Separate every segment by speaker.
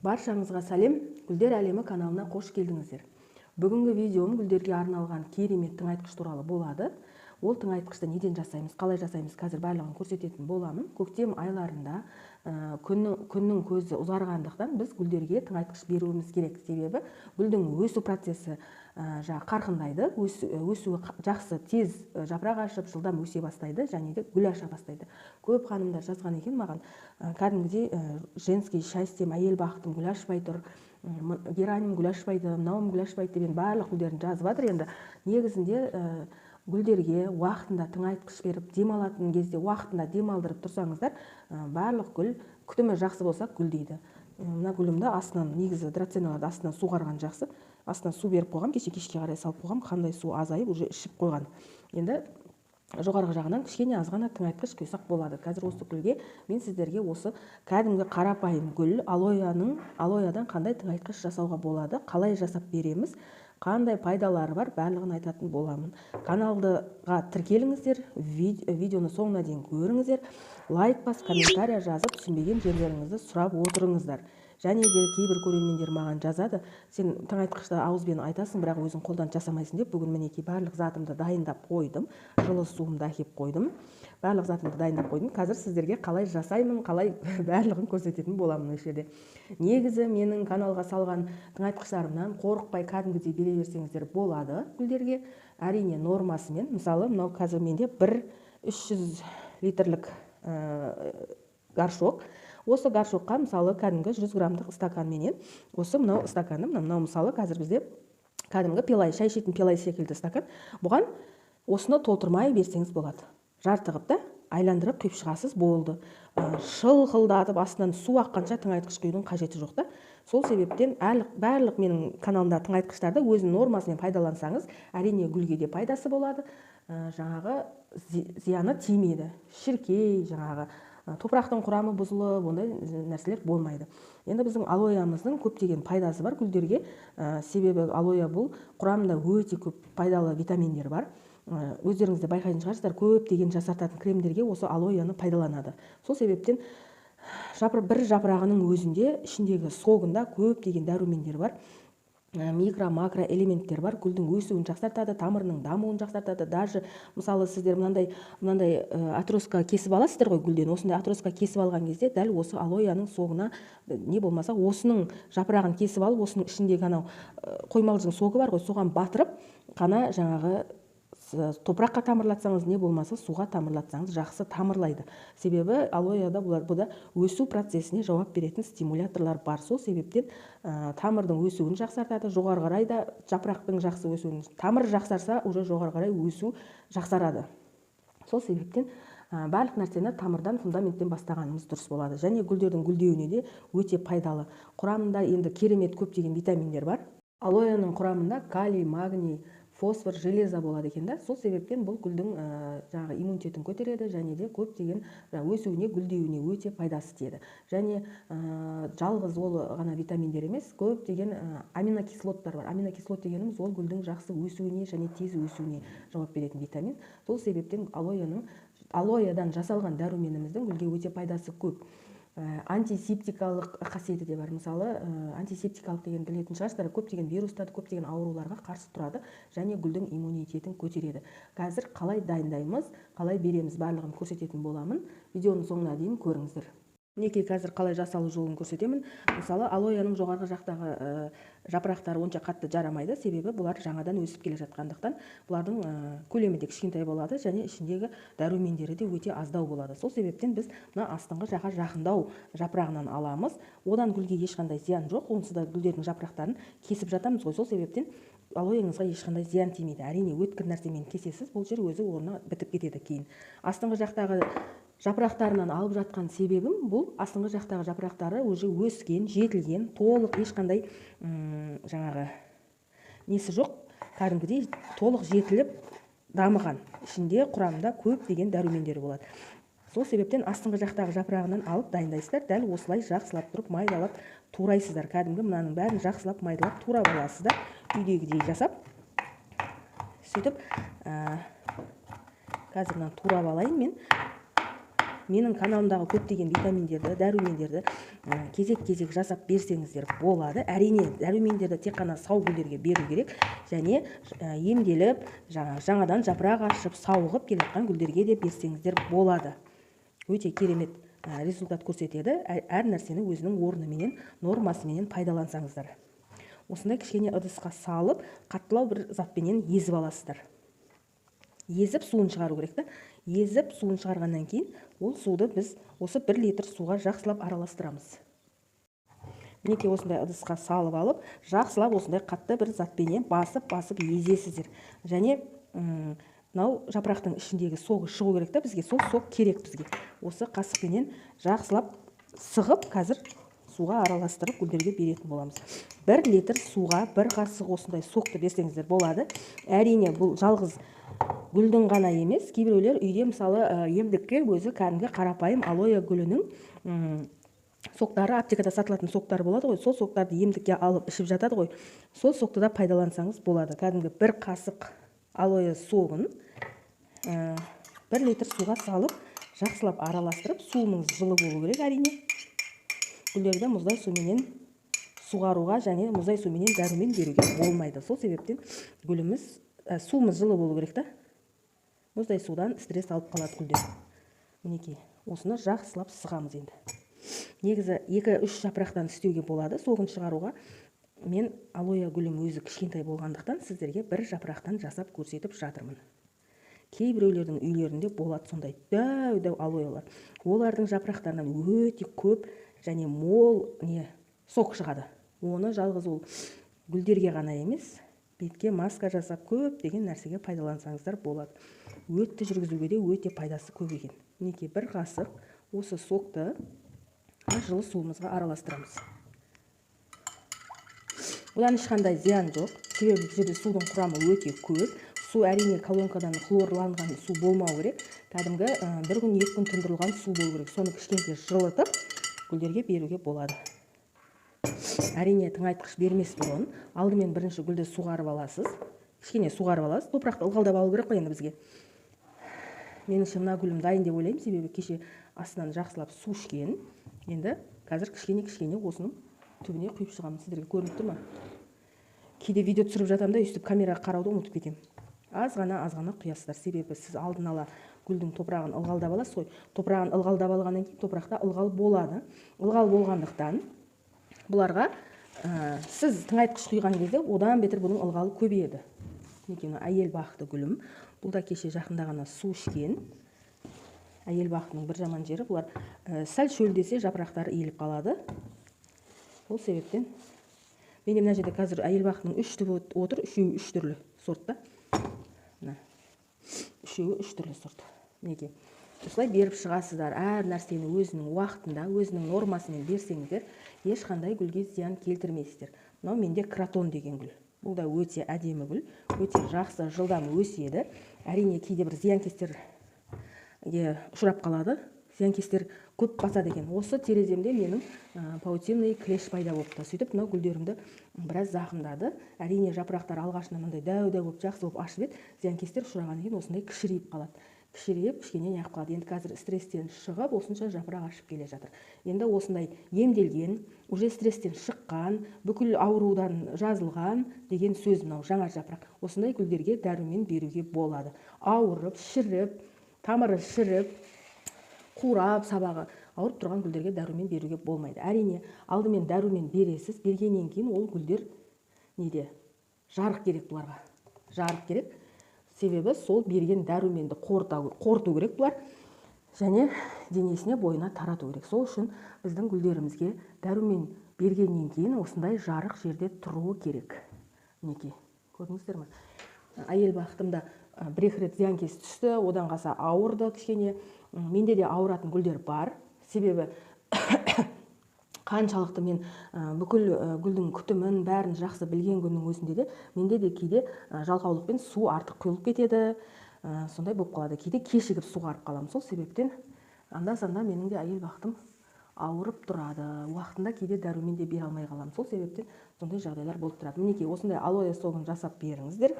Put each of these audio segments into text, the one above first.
Speaker 1: Баршаңызға сәлем, Гүлдер әлемі каналына қош келдіңіздер. Бүгінгі видеом гүлдерге арналған керемет тыңайтқыш туралы болады. Ол тыңайтқышты неден жасаймыз, қалай жасаймыз, қазір барлығын көрсететін боламын. Көктем айларында күннің көзі ұзарғандықтан біз гүлдерге тыңайтқыш беруіміз керек. Себебі гүлдің өсу процесі қарқындайды, өсуі жақсы, тез жапырақ ашып, жылдам өсе бастайды, және де гүл аша бастайды. Көп ханымдар жазған екен маған, кәдімгідей женский счастьем, әйел бақытым гүл ашпай тұр, гераним гүл ашпайды, мынауым гүл ашпайды деген барлық гүлдерін жазып жатыр. Енді негізінде гүлдерге уақытында тыңайтқыш беріп, демалатын кезде уақытында демалдырып тұрсаңыздар, барлық гүл күтімі жақсы болса гүлдейді. Мына гүлімді астынан, негізі драценаларды астынан суғарған жақсы. Астынан су беріп қойғам, кешке қарай салып қойғам, қандай су азайып, уже ішіп қойған. Енді жоғарғы жағынан кішкене азғана тыңайтқыш құйсақ болады. Қазір осы гүлге мен сіздерге осы кәдімгі қарапайым гүл алоядан қандай тыңайтқыш жасауға болады, қалай жасап береміз, қандай пайдалары бар, барлығын айтатын боламын. Каналға тіркеліңіздер, видеоны соңына дейін көріңіздер, лайк бас, комментария жазып, түсінбеген жерлеріңізді сұрап отырыңыздар. Және де кейбір көрермендер маған жазады, сен тыңайтқышты ауызбен айтасың, бірақ өзің қолдан жасамайсың деп, бүгін мінекей барлық затымды дайындап қойдым, жылы суымды әкеп қойдым, барлық затымды дайындап қойдым. Қазір сіздерге қалай жасаймын, қалай барлығын көрсететін боламын осы жерде. Негізі менің каналға салған тыңайтқыштарымнан қорықпай кәдімгідей бере берсеңіздер болады гүлдерге. Әрине нормасымен, мысалы, мынау қазір менде 300 литрлік горшок. Осы горшокқа мысалы кәдімгі 100 граммдық стаканменен, осы мынау стаканы, мынау мысалы қазір бізде кәдімгі пилай, шай ішетін пилай секілді стакан. Бұған осыны толтырмай берсеңіз болады. Жартығып та айландырып құйып шығасыз, болды. Шылқылдатып астынан су аққанша тыңайтқыш құюдың қажеті жоқ та. Сол себептен барлық менің каналымда тыңайтқыштарды өзінің нормасымен пайдалансаңыз, әрине гүлге де пайдасы болады. Жаңағы зияны тимейді. Шіркей, жаңағы топырақтың құрамы бұзылып, ондай нәрселер болмайды. Енді біздің алоямыздың көптеген пайдасы бар гүлдерге. Себебі алоя бұл құрамында өте көп пайдалы витаминдер бар. Өздеріңізде байқайтын шығарсыздар, көптеген жасартатын кремдерге осы алояны пайдаланады. Сол себептен бір жапырағының өзінде, ішіндегі согында көптеген дәрумендер бар. Микро-макро элементтер бар, гүлдің өсуін жақсартады, тамырының дамуын жақсартады. Даже мысалы сіздер мынандай отростка кесіп аласыздар ғой гүлден. Осындай отростка кесіп алған кезде дәл осы алояның соғына, не болмаса осының жапырағын кесіп алып, осының ішіндегі анау қоймалжың согы бар ғой, соған батырып, қана жаңағы топыраққа тамырлатсаңыз, не болмаса суға тамырлатсаңыз жақсы тамырлайды. Себебі алояда бұда өсу процесіне жауап беретін стимуляторлар бар. Сол себептен тамырдың өсуін жақсартады, жоғары қарай да жапырақтың жақсы өсуін. Тамыр жақсарса, уже жоғары қарай өсу жақсарады. Сол себептен барлық нәрсені тамырдан, фундаменттен бастағанымыз дұрыс болады. Және гүлдердің гүлдеуіне де өте пайдалы. Құрамында енді керемет көптеген витаминдер бар. Алояның құрамында калий, магний, фосфор, железа болады екен да. Сол себептен бұл гүлдің жаңағы иммунитетін көтереді, және де көптеген өсуіне, гүлдеуіне өте пайдасы тиеді. Және жалғыз ол ғана витаминдер емес, көптеген аминокислоттар бар. Аминокислот дегеніміз ол гүлдің жақсы өсуіне және тез өсуіне жауап беретін витамин. Сол себептен алоядан жасалған дәруменіміздің гүлге өте пайдасы көп. Антисептикалық қасиеті де бар. Мысалы, антисептикалық деген білетін шығарсыздар, көптеген вирустарды, көптеген ауруларға қарсы тұрады, және гүлдің иммунитетін көтереді. Қазір қалай дайындаймыз, қалай береміз, барлығын көрсететін боламын. Видеоның соңына дейін көріңіздер. Мінекей қазір қалай жасалу жолын көрсетемін. Мысалы, алояның жоғарғы жақтағы жапырақтары онша қатты жарамайды, себебі бұлар жаңадан өсіп келе жатқандықтан, бұлардың көлемі де кішкентай болады, және ішіндегі дәрумендері де өте аздау болады. Сол себептен біз мына астыңғы жаққа жақындау жапырағынан аламыз. Одан гүлге ешқандай зиян жоқ. Онсыз да гүлдердің жапырақтарын кесіп жатамыз ғой. Сол себептен алояңызға ешқандай зиян тимейді. Әрине өткір нәрсемен кесесіз, бұл жер өзі орнына бітіп кетеді кейін. Астыңғы жақтағы жапырақтарынан алып жатқан себебім, бұл астыңғы жақтағы жапырақтары уже өскен, жетілген, толық ешқандай жаңағы несі жоқ, кәдімгідей толық жетіліп дамыған. Ішінде құрамында көптеген дәрумендері болады. Сол себептен астыңғы жақтағы жапырағынан алып дайындайсыздар, дәл осылай жақсылап тұрып майдалап турайсыздар. Кәдімгі мынаның бәрін жақсылап майдалап турап аласыздар. Үйдегідей жасап, сөйтіп қазір мынаны турап алайын мен. менің каналымдағы көптеген витаминдерді, дәрумендерді кезек-кезек жасап берсеңіздер болады. Әрине, дәрумендерді тек қана сау гүлдерге беру керек, және емделіп, жаңадан жапырақ ашып, сауығып келе жатқан гүлдерге де берсеңіздер болады. Өте керемет результат көрсетеді. Әр нәрсені өзінің орныменен, нормасыменен пайдалансаңыздар. Осындай кішкене ыдысқа салып, қаттылау бір затпенен езіп аласыздар. Езіп суын шығару керек та. Езіп суын шығарғаннан кейін ол суды біз осы 1 литр суға жақсылап араластырамыз. Мінекей осындай ыдысқа салып алып, жақсылап осындай қатты бір затпенен басып езесіздер. Және мынау жапырақтың ішіндегі соғы шығу керек та, бізге сол сок керек бізге. Осы қасықпенен жақсылап сығып, қазір суға араластырып гүлдерге беретін боламыз. 1 литр суға 1 қасық осындай соқты берсеңіздер болады. Әрине, бұл жалғыз гүлдің ғана емес, кейбіреулер үйде мысалы емдікке өзі кәдімгі қарапайым алоэ гүлінің соқтары, аптекада сатылатын соқтары болады ғой, сол соқтарды емдікке алып ішіп жатады ғой, сол соқты да пайдалансаңыз болады. Кәдімгі 1 қасық алоэ соғын 1 литр суға салып, жақсылап араластырып, суыңыз жылы болу керек әрине. Гүлдерді мұздай суменен суғаруға және мұздай суменен дәрумен беруге болмайды. Сол себептен гүліміз, суымыз жылы болу керек та. Мұздай судан стресс алып қалады гүлдер. Мінекей, осыны жақсылап сығамыз енді. Негізі 2-3 жапырақтан істеуге болады соғын шығаруға. Мен алоэ гүлім өзі кішкентай болғандықтан сіздерге 1 жапырақтан жасап көрсетіп жатырмын. Кейбіреулердің үйлерінде болады сондай дәу-дәу алоэлар. Олардың жапырақтарынан өте көп және мол сок шығады. Оны жалғыз ол гүлдерге ғана емес, бетке маска жасап көптеген нәрсеге пайдалансаңыздар болады. Өтті жүргізуге де өте пайдасы көп екен. Мінекей 1 қасық осы сокты жылы суымызға араластырамыз. Бұдан ешқандай зиян жоқ. Себебі бұл жерде судың құрамы өте көп. Су әрине колонкадан хлорланған су болмау керек. Кәдімгі 1 күн, 2 күн тұндырылған су болу керек. Соны кішкентай жылытып гүлдерге беруге болады. Әрине, тыңайтқыш бермес бұрын алдымен бірінші гүлді суғарып аласыз. Кішкене суғарып аласыз. Топырақты ылғалдап алу керек қой енді бізге. Меніңше мына гүлім дайын деп ойлаймын, себебі кеше астынан жақсылап су ішкен. Енді қазір кішкене осының түбіне құйып шығамын. Сіздерге көрініп тұр ма? Кейде видео түсіріп жатамын да, өйстіп камераға қарауды ұмытып кетемін. Аз ғана құясыздар, себебі сіз алдын ала гүлдің топырағын ылғалдап аласыз ғой. Топырағын ылғалдап алғаннан кейін топырақта ылғал болады. Ылғал болғандықтан бұларға сіз тыңайтқыш құйған кезде одан бетер бұның ылғалы көбейеді. Мінекей әйел бақты гүлім. Бұл да кеше жақында ғана су ішкен. Әйел бақтының бір жаман жері, бұлар сәл шөлдесе жапырақтары иіліп қалады. Ол себептен менде мына жерде қазір әйел бақтының 3 түбі отыр, 3-еуі 3 түрлі сортта. 3-еуі 3 түрлі сорт. Мінекей, осылай беріп шығасыздар. Әр нәрсені өзінің уақытында, өзінің нормасымен берсеңіздер, ешқандай гүлге зиян келтірмейсіздер. Мынау менде кротон деген гүл. Бұл да өте әдемі гүл, өте жақсы, жылдам өседі. Әрине, кейде бір зиянкестер ұшырап қалады. Зиянкестер көп басады екен. Осы тереземде менің паутинный клеш пайда болыпты. Сөйтіп, мынау гүлдерімді біраз зақымдады. Әрине, жапырақтар алғашында мынандай дәу-дәу болып жақсы болып ашып еді. Зиянкестер ұшырағаннан кейін осындай кішірейіп қалады. Кішірейіп, кішкене неғып қалады. Енді қазір стресстен шығып, осынша жапырақ ашып келе жатыр. Енді осындай емделген, уже стресстен шыққан, бүкіл аурудан жазылған деген сөз мынау жаңа жапырақ. Осындай гүлдерге дәрумен беруге болады. Ауырып, шіріп, тамыры шіріп, қурап, сабағы ауырып тұрған гүлдерге дәрумен беруге болмайды. Әрине, алдымен дәрумен бересіз, бергеннен кейін ол гүлдер неде? Жарық керек бұларға. Жарық керек. Себебі сол берген дәруменді қорыту керек бұлар. Және денесіне, бойына тарату керек. Сол үшін біздің гүлдерімізге дәрумен бергеннен кейін осындай жарық жерде тұруы керек. Мінекей, көрдіңіздер ме? Әйел бақытымда 1-2 рет зиянкес түсті, одан қалса ауырды кішкене. Менде де ауыратын гүлдер бар. Себебі қаншалықты мен бүкіл гүлдің күтімін бәрін жақсы білген күннің өзінде де менде де кейде жалқаулықпен су артық құйылып кетеді. Сондай болып қалады. Кейде кешігіп суғарып қаламын. Сол себептен анда-санда менің де әйел бақытым ауырып тұрады. Уақытында кейде дәрумен де бере алмай қаламын. Сол себептен сондай жағдайлар болып тұрады. Мінекей, осындай алоэ соғын жасап беріңіздер.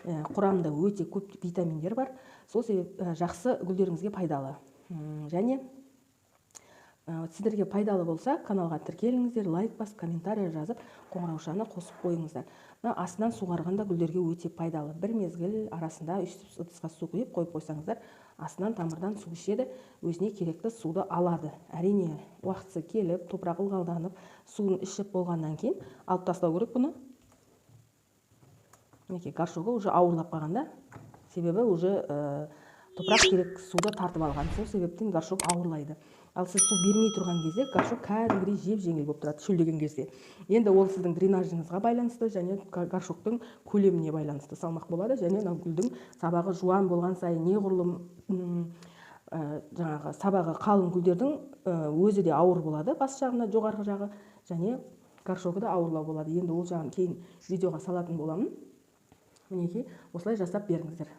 Speaker 1: Құрамында өте көп витаминдер бар. Сол себеп жақсы гүлдеріңізге пайдалы. Және Сіздерге пайдалы болса, каналға тіркеліңіздер, лайк басып, комментарий жазып, қоңыраушаны қосып қойыңыздар. Астынан суғарғанда гүлдерге өте пайдалы. Бір мезгіл арасында үш ыдысқа су құйып қойып қойсаңыздар, астынан тамырдан су ішеді, өзіне керекті суды алады. Әрине, уақытысы келіп, топырақ ылғалданып, суын ішіп болғаннан кейін алып тастау керек бұны. Мінекей, горшогы уже ауырлап қалғанда, себебі уже топырақ керек суды тартып алған. Сол себептен горшок ауырлайды. Ал сіз су бермей тұрған кезде горшок кәдімгідей жеп-жеңіл болып тұрады шөлдеген кезде. Енді ол сіздің дренажыңызға байланысты және горшоктың көлеміне байланысты салмақ болады. Және гүлдің сабағы жуан болған сайын, неғұрлым жаңағы сабағы қалың гүлдердің өзі де ауыр болады, бас жағына жоғарғы жағы, және горшогы да ауырлау болады. Енді ол жағын кейін видеоға салатын боламын. Мінекей, осылай жасап беріңіздер.